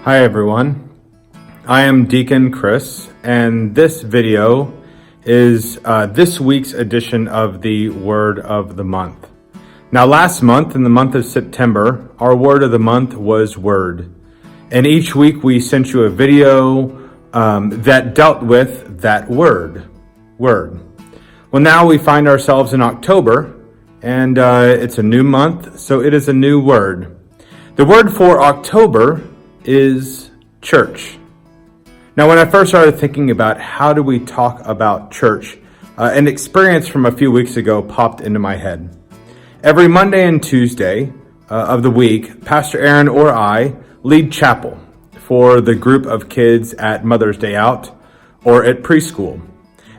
Hi everyone, I am Deacon Chris, and this video is this week's edition of the Word of the Month. Now last month, in the month of September, our Word of the Month was Word. And each week we sent you a video that dealt with that word. Well, now we find ourselves in October, and it's a new month, so it is a new word. The word for October is church. Now, when I first started thinking about how do we talk about church, an experience from a few weeks ago popped into my head. Every Monday and Tuesday of the week, Pastor Aaron or I lead chapel for the group of kids at Mother's Day Out or at preschool.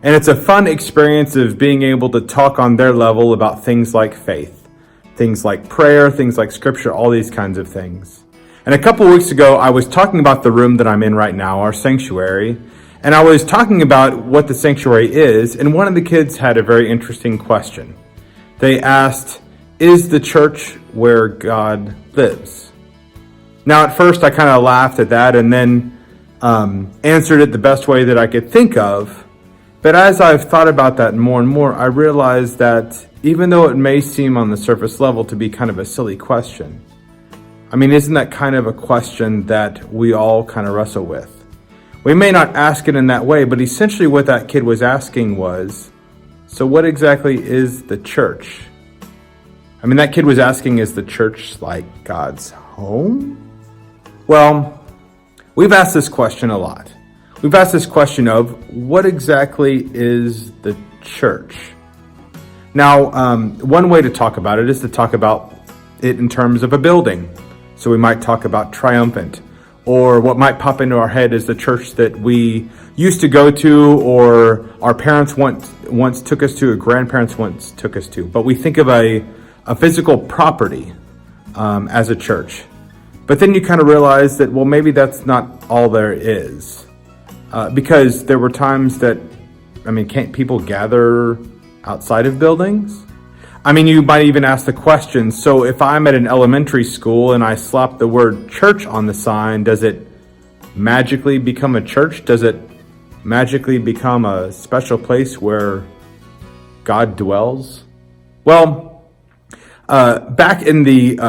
And it's a fun experience of being able to talk on their level about things like faith, things like prayer, things like scripture, all these kinds of things. And a couple of weeks ago, I was talking about the room that I'm in right now, our sanctuary, and I was talking about what the sanctuary is, and one of the kids had a very interesting question. They asked, is the church where God lives? Now, at first, I kind of laughed at that and then answered it the best way that I could think of. But as I've thought about that more and more, I realized that even though it may seem on the surface level to be kind of a silly question, isn't that kind of a question that we all kind of wrestle with? We may not ask it in that way, but essentially what that kid was asking was, so what exactly is the church? That kid was asking, is the church like God's home? Well, we've asked this question a lot. We've asked this question of, what exactly is the church? Now, one way to talk about it is to talk about it in terms of a building. So we might talk about triumphant, or what might pop into our head is the church that we used to go to, or our parents once took us to, or grandparents once took us to. But we think of a physical property as a church. But then you kind of realize that, well, maybe that's not all there is. Because there were times that, can't people gather outside of buildings? You might even ask the question, so if I'm at an elementary school and I slap the word church on the sign, does it magically become a church? Does it magically become a special place where God dwells? Well, back in the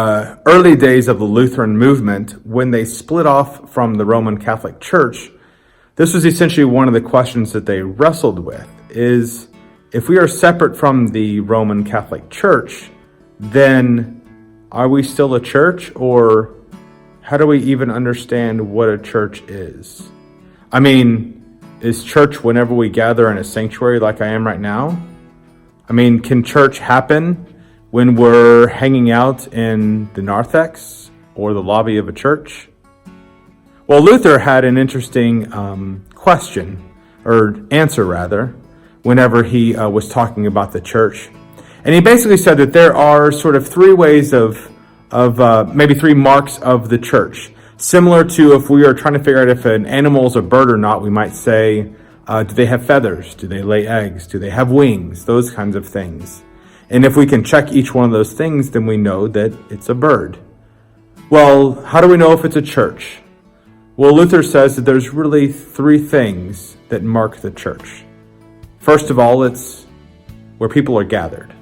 early days of the Lutheran movement, when they split off from the Roman Catholic Church, this was essentially one of the questions that they wrestled with, is if we are separate from the Roman Catholic Church, then are we still a church, or how do we even understand what a church is? Is church whenever we gather in a sanctuary like I am right now? Can church happen when we're hanging out in the narthex or the lobby of a church? Well, Luther had an interesting answer, whenever he was talking about the church. And he basically said that there are sort of three ways of maybe three marks of the church. Similar to if we are trying to figure out if an animal is a bird or not, we might say, do they have feathers? Do they lay eggs? Do they have wings? Those kinds of things. And if we can check each one of those things, then we know that it's a bird. Well, how do we know if it's a church? Well, Luther says that there's really three things that mark the church. First of all, it's where people are gathered.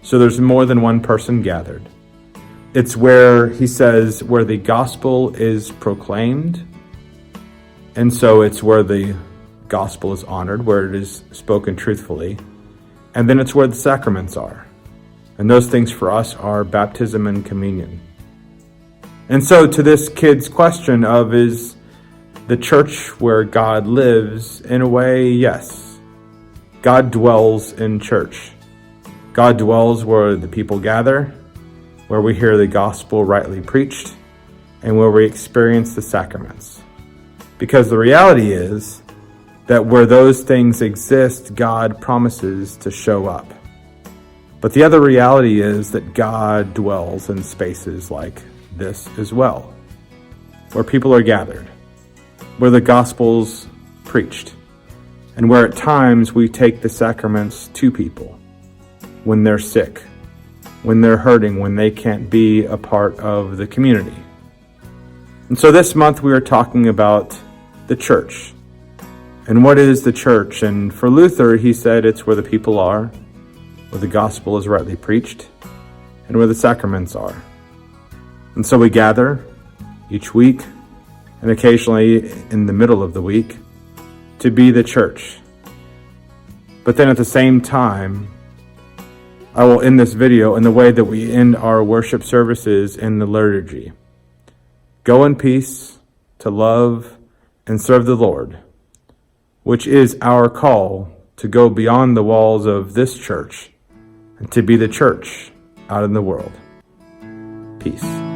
So there's more than one person gathered. It's where, he says, where the gospel is proclaimed. And so it's where the gospel is honored, where it is spoken truthfully. And then it's where the sacraments are. And those things for us are baptism and communion. And so to this kid's question of, is the church where God lives? In a way, yes. God dwells in church. God dwells where the people gather, where we hear the gospel rightly preached, and where we experience the sacraments. Because the reality is that where those things exist, God promises to show up. But the other reality is that God dwells in spaces like this as well, where people are gathered, where the gospel's preached, and where at times we take the sacraments to people when they're sick, when they're hurting, when they can't be a part of the community. And so this month we are talking about the church. And what is the church? And for Luther, he said it's where the people are, where the gospel is rightly preached, and where the sacraments are. And so we gather each week, and occasionally in the middle of the week, to be the church. But then at the same time, I will end this video in the way that we end our worship services in the liturgy. Go in peace to love and serve the Lord, which is our call to go beyond the walls of this church and to be the church out in the world. Peace.